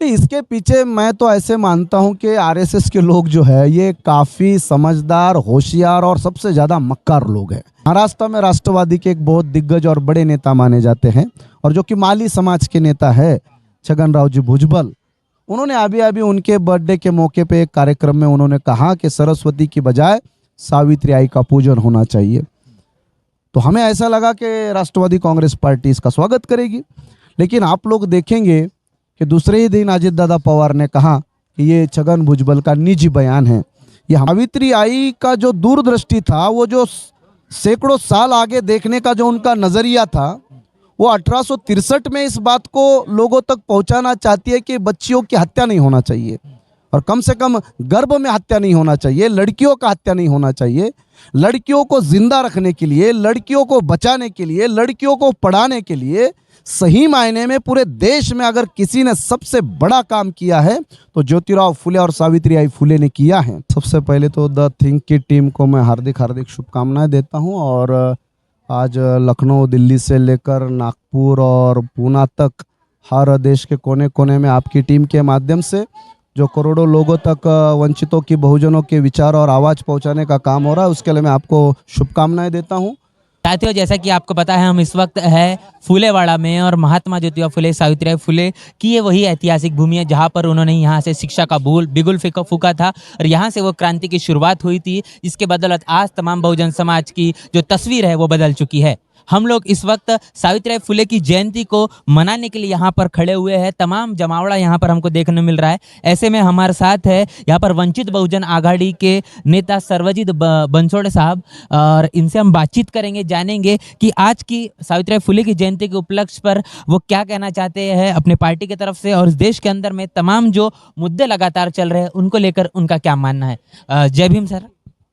नहीं, इसके पीछे मैं तो ऐसे मानता हूं कि आरएसएस के लोग जो है ये काफ़ी समझदार, होशियार और सबसे ज़्यादा मक्कार लोग हैं। महाराष्ट्र में राष्ट्रवादी के एक बहुत दिग्गज और बड़े नेता माने जाते हैं और जो कि माली समाज के नेता है छगनराव जी भुजबल। उन्होंने अभी अभी उनके बर्थडे के मौके पे एक कार्यक्रम में उन्होंने कहा कि सरस्वती की बजाय सावित्री आई का पूजन होना चाहिए। तो हमें ऐसा लगा कि राष्ट्रवादी कांग्रेस पार्टी इसका स्वागत करेगी, लेकिन आप लोग देखेंगे कि दूसरे ही दिन अजित दादा पवार ने कहा कि ये छगन भुजबल का निजी बयान है। ये सावित्री आई का जो दूरदृष्टि था, वो जो सैकड़ों साल आगे देखने का जो उनका नजरिया था, वो 1863 में इस बात को लोगों तक पहुंचाना चाहती है कि बच्चियों की हत्या नहीं होना चाहिए और कम से कम गर्भ में हत्या नहीं होना चाहिए, लड़कियों का हत्या नहीं होना चाहिए। लड़कियों को जिंदा रखने के लिए, लड़कियों को बचाने के लिए, लड़कियों को पढ़ाने के लिए सही मायने में पूरे देश में अगर किसी ने सबसे बड़ा काम किया है तो ज्योतिराव फुले और सावित्रीबाई फुले ने किया है। सबसे पहले तो द थिंक की टीम को मैं हार्दिक हार्दिक शुभकामनाएं देता हूं और आज लखनऊ, दिल्ली से लेकर नागपुर और पूना तक हर देश के कोने कोने में आपकी टीम के माध्यम से जो करोड़ों लोगों तक वंचितों की, बहुजनों के विचार और आवाज़ पहुंचाने का काम हो रहा है, उसके लिए मैं आपको शुभकामनाएं देता हूं। साथियों, जैसा कि आपको पता है, हम इस वक्त है फुलेवाड़ा में और महात्मा ज्योतिबा फुले, सावित्रीबाई फुले की ये वही ऐतिहासिक भूमि है जहाँ पर उन्होंने यहाँ से शिक्षा का बिगुल फूका था और यहाँ से वो क्रांति की शुरुआत हुई थी, जिसके बदौलत आज तमाम बहुजन समाज की जो तस्वीर है वो बदल चुकी है। हम लोग इस वक्त सावित्रीबाई फुले की जयंती को मनाने के लिए यहाँ पर खड़े हुए हैं। तमाम जमावड़ा यहाँ पर हमको देखने मिल रहा है। ऐसे में हमारे साथ है यहाँ पर वंचित बहुजन आघाड़ी के नेता सर्वजीत बनसोड़े साहब और इनसे हम बातचीत करेंगे, जानेंगे कि आज की सावित्रीबाई फुले की जयंती के उपलक्ष्य पर वो क्या कहना चाहते हैं अपने पार्टी की तरफ से और इस देश के अंदर में तमाम जो मुद्दे लगातार चल रहे हैं उनको लेकर उनका क्या मानना है। जय भीम सर।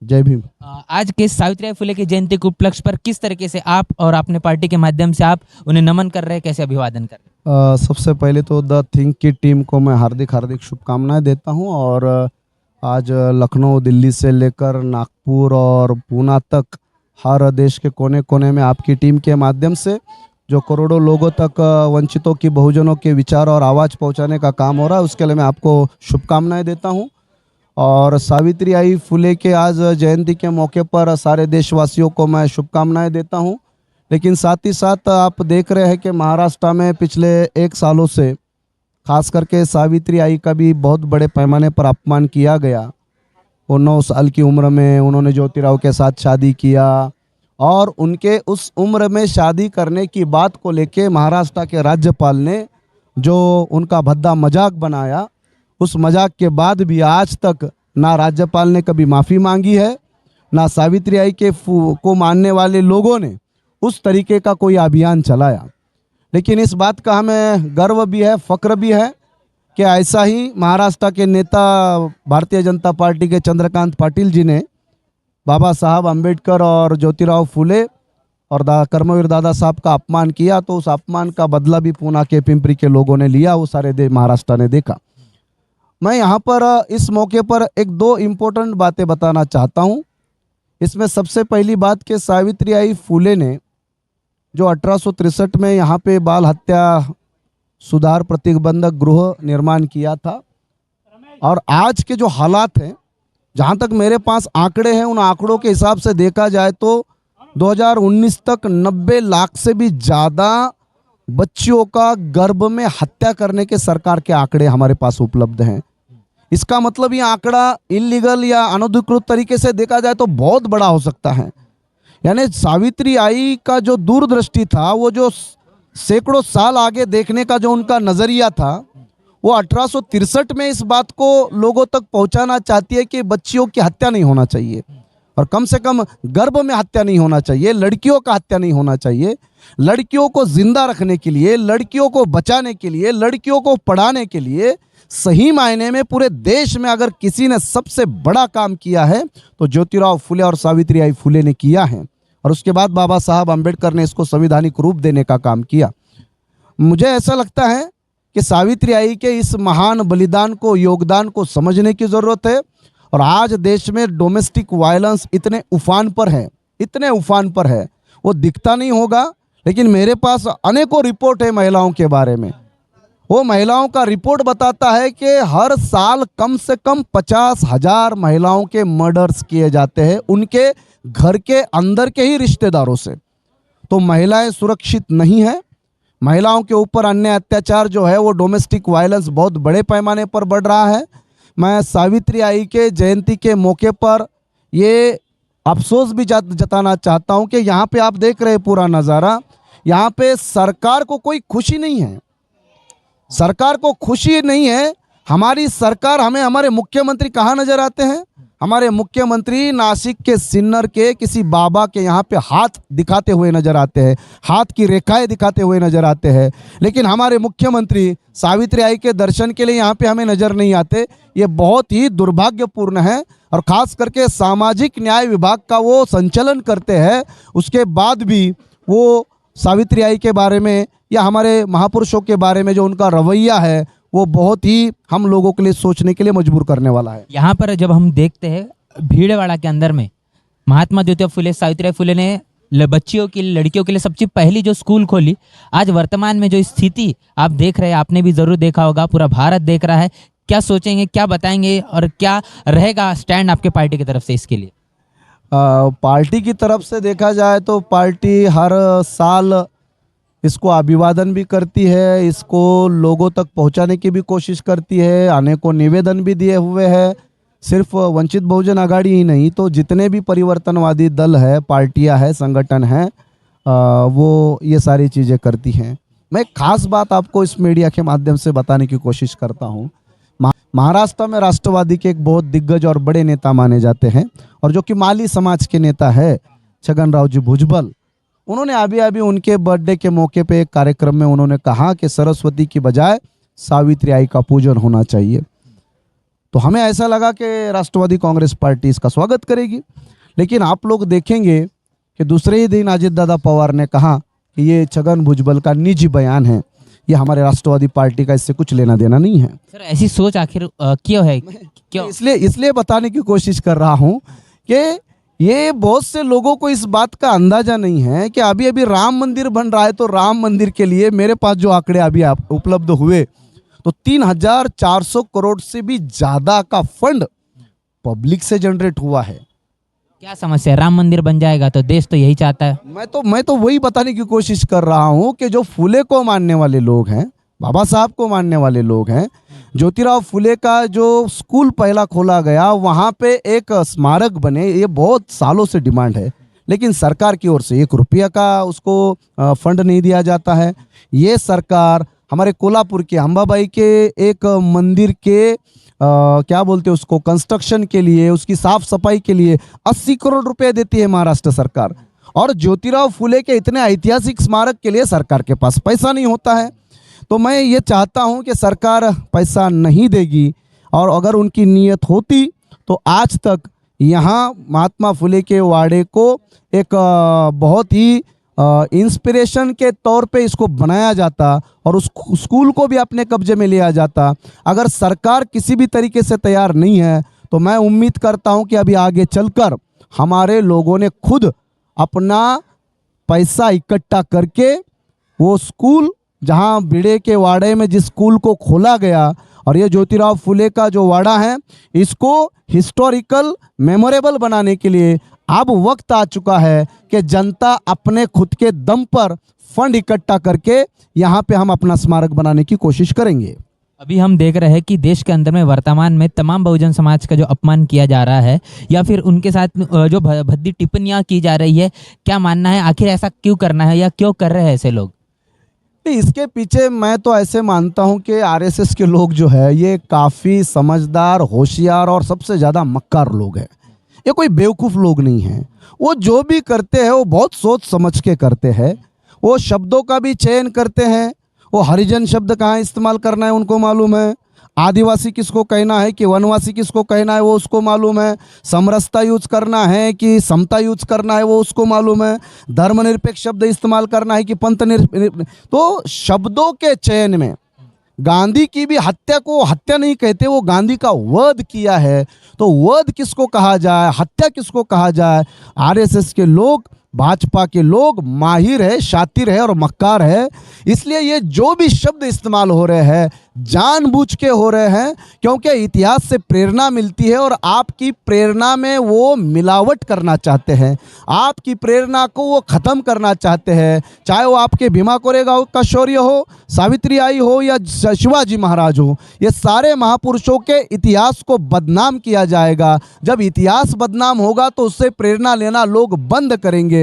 जय भीम। आज के सावित्रीबाई फुले की जयंती के उपलक्ष्य पर किस तरीके से आप और अपने पार्टी के माध्यम से आप उन्हें नमन कर रहे हैं, कैसे अभिवादन कर रहे हैं? सबसे पहले तो द थिंक की टीम को मैं हार्दिक हार्दिक शुभकामनाएं देता हूं और आज लखनऊ, दिल्ली से लेकर नागपुर और पूना तक हर देश के कोने कोने में आपकी टीम के माध्यम से जो करोड़ों लोगों तक वंचितों की, बहुजनों के विचार और आवाज़ पहुंचाने का काम हो रहा है, उसके लिए मैं आपको शुभकामनाएं देता हूं। और सावित्रीबाई फुले के आज जयंती के मौके पर सारे देशवासियों को मैं शुभकामनाएं देता हूं। लेकिन साथ ही साथ आप देख रहे हैं कि महाराष्ट्र में पिछले 1 सालों से खास करके सावित्रीबाई का भी बहुत बड़े पैमाने पर अपमान किया गया। वो 9 साल की उम्र में उन्होंने ज्योतिराव के साथ शादी किया और उनके उस उम्र में शादी करने की बात को लेके महाराष्ट्र के राज्यपाल ने जो उनका भद्दा मजाक बनाया, उस मजाक के बाद भी आज तक ना राज्यपाल ने कभी माफ़ी मांगी है, ना सावित्रीबाई के को मानने वाले लोगों ने उस तरीके का कोई अभियान चलाया। लेकिन इस बात का हमें गर्व भी है, फ़ख्र भी है कि ऐसा ही महाराष्ट्र के नेता भारतीय जनता पार्टी के चंद्रकांत पाटिल जी ने बाबा साहब अम्बेडकर और ज्योतिराव फुले और कर्मवीर दादा साहब का अपमान किया, तो उस अपमान का बदला भी पूना के, पिंपरी के लोगों ने लिया, वो सारे महाराष्ट्र ने देखा। मैं यहाँ पर इस मौके पर 1-2 इम्पोर्टेंट बातें बताना चाहता हूँ। इसमें सबसे पहली बात कि सावित्रीबाई फुले ने जो 1863 में यहाँ पे बाल हत्या सुधार प्रतिबंधक गृह निर्माण किया था और आज के जो हालात हैं, जहाँ तक मेरे पास आंकड़े हैं, उन आंकड़ों के हिसाब से देखा जाए तो 2019 तक 90 लाख से भी ज़्यादा बच्चियों का गर्भ में हत्या करने के सरकार के आंकड़े हमारे पास उपलब्ध हैं। इसका मतलब ये आंकड़ा इलीगल या अनधिकृत तरीके से देखा जाए तो बहुत बड़ा हो सकता है। यानी सावित्रीबाई का जो दूरदृष्टि था, वो जो सैकड़ों साल आगे देखने का जो उनका नजरिया था, वो 1863 में इस बात को लोगों तक पहुंचाना चाहती है कि बच्चियों की हत्या नहीं होना चाहिए और कम से कम गर्भ में हत्या नहीं होना चाहिए, लड़कियों का हत्या नहीं होना चाहिए। लड़कियों को जिंदा रखने के लिए, लड़कियों को बचाने के लिए, लड़कियों को पढ़ाने के लिए सही मायने में पूरे देश में अगर किसी ने सबसे बड़ा काम किया है तो ज्योतिराव फुले और सावित्रीबाई फुले ने किया है और उसके बाद बाबा साहब अम्बेडकर ने इसको संवैधानिक रूप देने का काम किया। मुझे ऐसा लगता है कि सावित्रीबाई के इस महान बलिदान को, योगदान को समझने की ज़रूरत है। और आज देश में डोमेस्टिक वायलेंस इतने उफान पर है, इतने उफान पर है, वो दिखता नहीं होगा, लेकिन मेरे पास अनेकों रिपोर्ट है महिलाओं के बारे में वो महिलाओं का रिपोर्ट बताता है कि हर साल कम से कम 50,000 महिलाओं के मर्डर्स किए जाते हैं उनके घर के अंदर के ही रिश्तेदारों से। तो महिलाएं सुरक्षित नहीं है। महिलाओं के ऊपर अन्य अत्याचार जो है वो डोमेस्टिक वायलेंस बहुत बड़े पैमाने पर बढ़ रहा है। मैं सावित्री आई के जयंती के मौके पर ये अफसोस भी जताना चाहता हूँ कि यहाँ पे आप देख रहे हैं पूरा नज़ारा, यहाँ पे सरकार को कोई खुशी नहीं है। सरकार को खुशी नहीं है। हमारी सरकार, हमें हमारे मुख्यमंत्री कहाँ नजर आते हैं? हमारे मुख्यमंत्री नासिक के सिन्नर के किसी बाबा के यहाँ पे हाथ दिखाते हुए नजर आते हैं, हाथ की रेखाएं दिखाते हुए नजर आते हैं। लेकिन हमारे मुख्यमंत्री सावित्री आई के दर्शन के लिए यहाँ पे हमें नजर नहीं आते। ये बहुत ही दुर्भाग्यपूर्ण है। और खास करके सामाजिक न्याय विभाग का वो संचालन करते हैं, उसके बाद भी वो सावित्री आई के बारे में या हमारे महापुरुषों के बारे में जो उनका रवैया है वो बहुत ही हम लोगों के लिए सोचने के लिए मजबूर करने वाला है। यहाँ पर जब हम देखते हैं भीड़वाड़ा के अंदर में महात्मा ज्योतिबा फुले सावित्रीबाई फुले ने बच्चियों के लिए, लड़कियों के लिए सबसे पहली जो स्कूल खोली, आज वर्तमान में जो स्थिति आप देख रहे हैं, आपने भी जरूर देखा होगा, पूरा भारत देख रहा है। क्या सोचेंगे, क्या बताएंगे और क्या रहेगा स्टैंड आपके पार्टी की तरफ से इसके लिए? पार्टी की तरफ से देखा जाए तो पार्टी हर साल इसको अभिवादन भी करती है, इसको लोगों तक पहुंचाने की भी कोशिश करती है, अनेकों निवेदन भी दिए हुए हैं। सिर्फ वंचित बहुजन आघाड़ी ही नहीं तो जितने भी परिवर्तनवादी दल है, पार्टियां हैं, संगठन हैं, वो ये सारी चीज़ें करती हैं। मैं एक खास बात आपको इस मीडिया के माध्यम से बताने की कोशिश करता हूँ। महाराष्ट्र में राष्ट्रवादी के एक बहुत दिग्गज और बड़े नेता माने जाते हैं और जो कि माली समाज के नेता है छगनराव जी भुजबल, उन्होंने अभी उनके बर्थडे के मौके पे एक कार्यक्रम में उन्होंने कहा कि सरस्वती की बजाय सावित्री आई का पूजन होना चाहिए। तो हमें ऐसा लगा कि राष्ट्रवादी कांग्रेस पार्टी इसका स्वागत करेगी। लेकिन आप लोग देखेंगे कि दूसरे ही दिन अजित दादा पवार ने कहा कि ये छगन भुजबल का निजी बयान है, ये हमारे राष्ट्रवादी पार्टी का इससे कुछ लेना देना नहीं है। सर ऐसी सोच आखिर क्यों है? क्यों? इसलिए बताने की कोशिश कर रहा हूँ कि ये बहुत से लोगों को इस बात का अंदाजा नहीं है कि अभी राम मंदिर बन रहा है, तो राम मंदिर के लिए मेरे पास जो आंकड़े अभी उपलब्ध हुए तो 3,400 करोड़ से भी ज्यादा का फंड पब्लिक से जनरेट हुआ है। क्या समस्या है? राम मंदिर बन जाएगा तो देश तो यही चाहता है। मैं तो वही बताने की कोशिश कर रहा हूँ कि जो फुले को मानने वाले लोग हैं, बाबा साहब को मानने वाले लोग हैं, ज्योतिराव फुले का जो स्कूल पहला खोला गया वहाँ पे एक स्मारक बने, ये बहुत सालों से डिमांड है, लेकिन सरकार की ओर से 1 रुपया का उसको फंड नहीं दिया जाता है। ये सरकार हमारे कोल्हापुर के अंबाबाई के एक मंदिर के क्या बोलते हैं उसको, कंस्ट्रक्शन के लिए, उसकी साफ सफाई के लिए 80 करोड़ रुपए देती है महाराष्ट्र सरकार। और ज्योतिराव फुले के इतने ऐतिहासिक स्मारक के लिए सरकार के पास पैसा नहीं होता है। तो मैं ये चाहता हूं कि सरकार पैसा नहीं देगी, और अगर उनकी नीयत होती तो आज तक यहाँ महात्मा फुले के वाड़े को एक बहुत ही इंस्पिरेशन के तौर पे इसको बनाया जाता और उस स्कूल को भी अपने कब्जे में लिया जाता। अगर सरकार किसी भी तरीके से तैयार नहीं है तो मैं उम्मीद करता हूं कि अभी आगे चलकर हमारे लोगों ने खुद अपना पैसा इकट्ठा करके वो स्कूल, जहां बिड़े के वाड़े में जिस स्कूल को खोला गया, और ये ज्योतिराव फुले का जो वाड़ा है, इसको हिस्टोरिकल मेमोरेबल बनाने के लिए अब वक्त आ चुका है कि जनता अपने खुद के दम पर फंड इकट्ठा करके यहाँ पे हम अपना स्मारक बनाने की कोशिश करेंगे। अभी हम देख रहे हैं कि देश के अंदर में वर्तमान में तमाम बहुजन समाज का जो अपमान किया जा रहा है या फिर उनके साथ जो भद्दी टिप्पणियां की जा रही है, क्या मानना है आखिर ऐसा क्यों करना है या क्यों कर रहे हैं ऐसे लोग? इसके पीछे मैं तो ऐसे मानता हूं कि आरएसएस के लोग जो है ये काफ़ी समझदार, होशियार और सबसे ज़्यादा मक्कार लोग हैं। ये कोई बेवकूफ़ लोग नहीं हैं। वो जो भी करते हैं वो बहुत सोच समझ के करते हैं। वो शब्दों का भी चयन करते हैं। वो हरिजन शब्द कहाँ इस्तेमाल करना है उनको मालूम है, आदिवासी किसको कहना है कि वनवासी किसको कहना है वो उसको मालूम है, समरसता यूज करना है कि समता यूज करना है वो उसको मालूम है, धर्मनिरपेक्ष शब्द इस्तेमाल करना है कि पंथ तो शब्दों के चयन में गांधी की भी हत्या को हत्या नहीं कहते, वो गांधी का वध किया है। तो वध किसको कहा जाए, हत्या किसको कहा जाए, आरएसएस के लोग भाजपा के लोग माहिर है, शातिर है और मक्कार है। इसलिए ये जो भी शब्द इस्तेमाल हो रहे हैं जानबूझ के हो रहे हैं, क्योंकि इतिहास से प्रेरणा मिलती है और आपकी प्रेरणा में वो मिलावट करना चाहते हैं, आपकी प्रेरणा को वो ख़त्म करना चाहते हैं। चाहे वो आपके भीमा कोरेगांव का शौर्य हो, सावित्री आई हो या शिवाजी महाराज हो, ये सारे महापुरुषों के इतिहास को बदनाम किया जाएगा। जब इतिहास बदनाम होगा तो उससे प्रेरणा लेना लोग बंद करेंगे।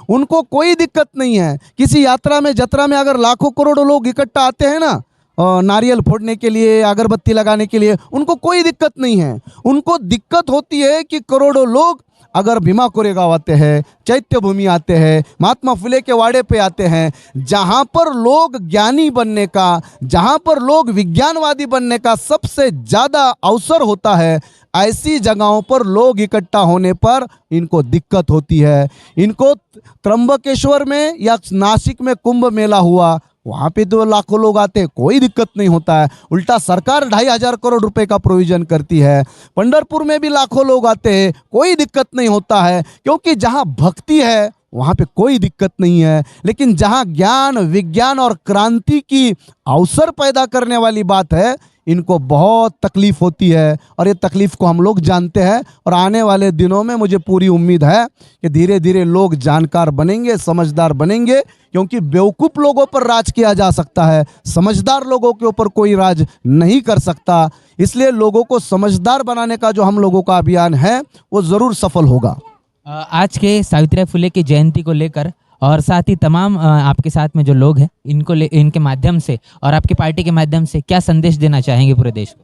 उनको कोई दिक्कत नहीं है। किसी यात्रा में, जत्रा में अगर लाखों करोड़ों लोग इकट्ठा आते हैं ना, नारियल फोड़ने के लिए, अगरबत्ती लगाने के लिए, उनको कोई दिक्कत नहीं है। उनको दिक्कत होती है कि करोड़ों लोग अगर भीमा कोरेगांव आते हैं, चैत्य भूमि आते हैं, महात्मा फुले के वाड़े पे आते हैं, जहाँ पर लोग ज्ञानी बनने का, जहाँ पर लोग विज्ञानवादी बनने का सबसे ज़्यादा अवसर होता है, ऐसी जगहों पर लोग इकट्ठा होने पर इनको दिक्कत होती है। इनको त्र्यंबकेश्वर में या नासिक में कुंभ मेला हुआ, वहाँ पे तो लाखों लोग आते हैं, कोई दिक्कत नहीं होता है। उल्टा सरकार 2,500 करोड़ रुपए का प्रोविजन करती है। पंढरपुर में भी लाखों लोग आते हैं, कोई दिक्कत नहीं होता है, क्योंकि जहाँ भक्ति है वहाँ पे कोई दिक्कत नहीं है। लेकिन जहाँ ज्ञान, विज्ञान और क्रांति की अवसर पैदा करने वाली बात है, इनको बहुत तकलीफ होती है और ये तकलीफ को हम लोग जानते हैं। और आने वाले दिनों में मुझे पूरी उम्मीद है कि धीरे धीरे लोग जानकार बनेंगे, समझदार बनेंगे, क्योंकि बेवकूफ़ लोगों पर राज किया जा सकता है, समझदार लोगों के ऊपर कोई राज नहीं कर सकता। इसलिए लोगों को समझदार बनाने का जो हम लोगों का अभियान है वो ज़रूर सफल होगा। आज के सावित्रीबाई फुले की जयंती को लेकर और साथ ही तमाम आपके साथ में जो लोग हैं इनके माध्यम से और आपकी पार्टी के माध्यम से क्या संदेश देना चाहेंगे पूरे देश को?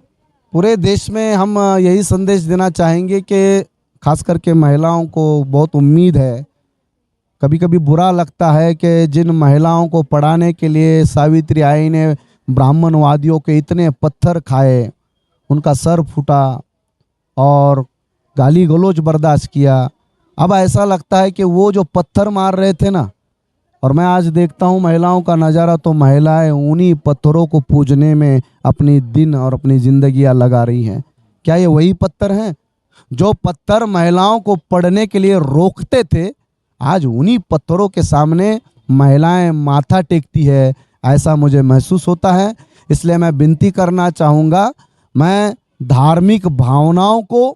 पूरे देश में हम यही संदेश देना चाहेंगे कि खास करके महिलाओं को बहुत उम्मीद है। कभी कभी बुरा लगता है कि जिन महिलाओं को पढ़ाने के लिए सावित्री आई ने ब्राह्मणवादियों के इतने पत्थर खाए, उनका सर फूटा और गाली गलौज बर्दाश्त किया, अब ऐसा लगता है कि वो जो पत्थर मार रहे थे ना, और मैं आज देखता हूँ महिलाओं का नज़ारा, तो महिलाएं उन्हीं पत्थरों को पूजने में अपनी दिन और अपनी ज़िंदगियाँ लगा रही हैं। क्या ये वही पत्थर हैं जो पत्थर महिलाओं को पढ़ने के लिए रोकते थे? आज उन्हीं पत्थरों के सामने महिलाएं माथा टेकती है, ऐसा मुझे महसूस होता है। इसलिए मैं विनती करना चाहूँगा, मैं धार्मिक भावनाओं को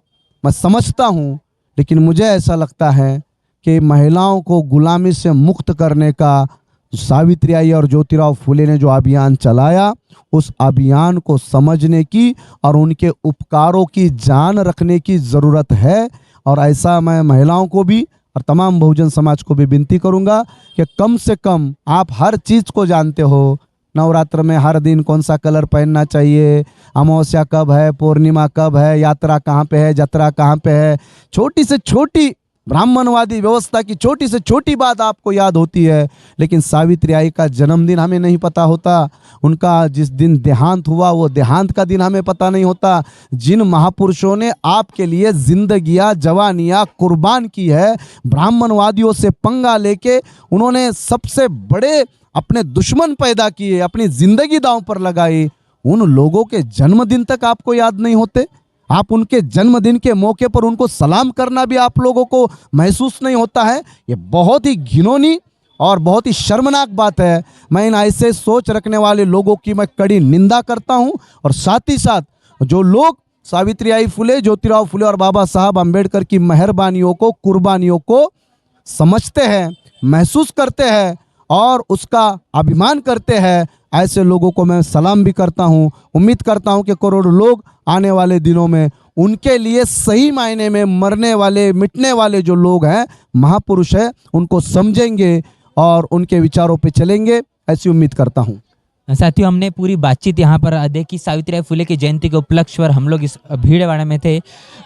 मैं समझता हूँ, लेकिन मुझे ऐसा लगता है कि महिलाओं को गुलामी से मुक्त करने का सावित्री आई और ज्योतिराव फुले ने जो अभियान चलाया, उस अभियान को समझने की और उनके उपकारों की जान रखने की ज़रूरत है। और ऐसा मैं महिलाओं को भी और तमाम बहुजन समाज को भी विनती करूंगा कि कम से कम आप हर चीज़ को जानते हो। नवरात्र में हर दिन कौन सा कलर पहनना चाहिए, अमावस्या कब है, पूर्णिमा कब है, यात्रा कहाँ पे है, जत्रा कहाँ पे है, छोटी से छोटी ब्राह्मणवादी व्यवस्था की छोटी से छोटी बात आपको याद होती है। लेकिन सावित्री आई का जन्मदिन हमें नहीं पता होता, उनका जिस दिन देहांत हुआ वो देहांत का दिन हमें पता नहीं होता। जिन महापुरुषों ने आपके लिए जिंदगियां, जवानियां कुर्बान की है, ब्राह्मणवादियों से पंगा लेके उन्होंने सबसे बड़े अपने दुश्मन पैदा किए, अपनी जिंदगी दांव पर लगाई, उन लोगों के जन्मदिन तक आपको याद नहीं होते। आप उनके जन्मदिन के मौके पर उनको सलाम करना भी आप लोगों को महसूस नहीं होता है। ये बहुत ही घिनौनी और बहुत ही शर्मनाक बात है। मैं इन ऐसे सोच रखने वाले लोगों की मैं कड़ी निंदा करता हूं। और साथ ही साथ जो लोग सावित्रीबाई फुले, ज्योतिराव फुले और बाबा साहब अम्बेडकर की मेहरबानियों को, कुर्बानियों को समझते हैं, महसूस करते हैं और उसका अभिमान करते हैं, ऐसे लोगों को मैं सलाम भी करता हूं। उम्मीद करता हूं कि करोड़ों लोग आने वाले दिनों में उनके लिए सही मायने में मरने वाले, मिटने वाले जो लोग हैं, महापुरुष हैं, उनको समझेंगे और उनके विचारों पे चलेंगे, ऐसी उम्मीद करता हूं। साथियों, हमने पूरी बातचीत यहाँ पर देखी। सावित्रीबाई फुले की जयंती के उपलक्ष्य पर हम लोग इस भीड़वाड़ा में थे।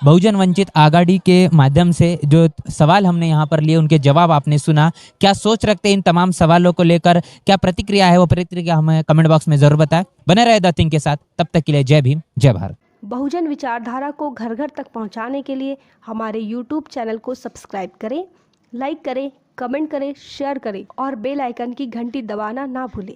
बहुजन वंचित आघाड़ी के माध्यम से जो सवाल हमने यहाँ पर लिए, उनके जवाब आपने सुना। क्या सोच रखते हैं इन तमाम सवालों को लेकर, क्या प्रतिक्रिया है, वो प्रतिक्रिया हमें कमेंट बॉक्स में जरूर बताएं। बने रहे द थिंक के साथ, तब तक के लिए जय भीम, जय भारत। बहुजन विचारधारा को घर घर तक पहुँचाने के लिए हमारे YouTube चैनल को सब्सक्राइब करें, लाइक करें, कमेंट करें, शेयर करें और बेल आइकन की घंटी दबाना ना भूलें।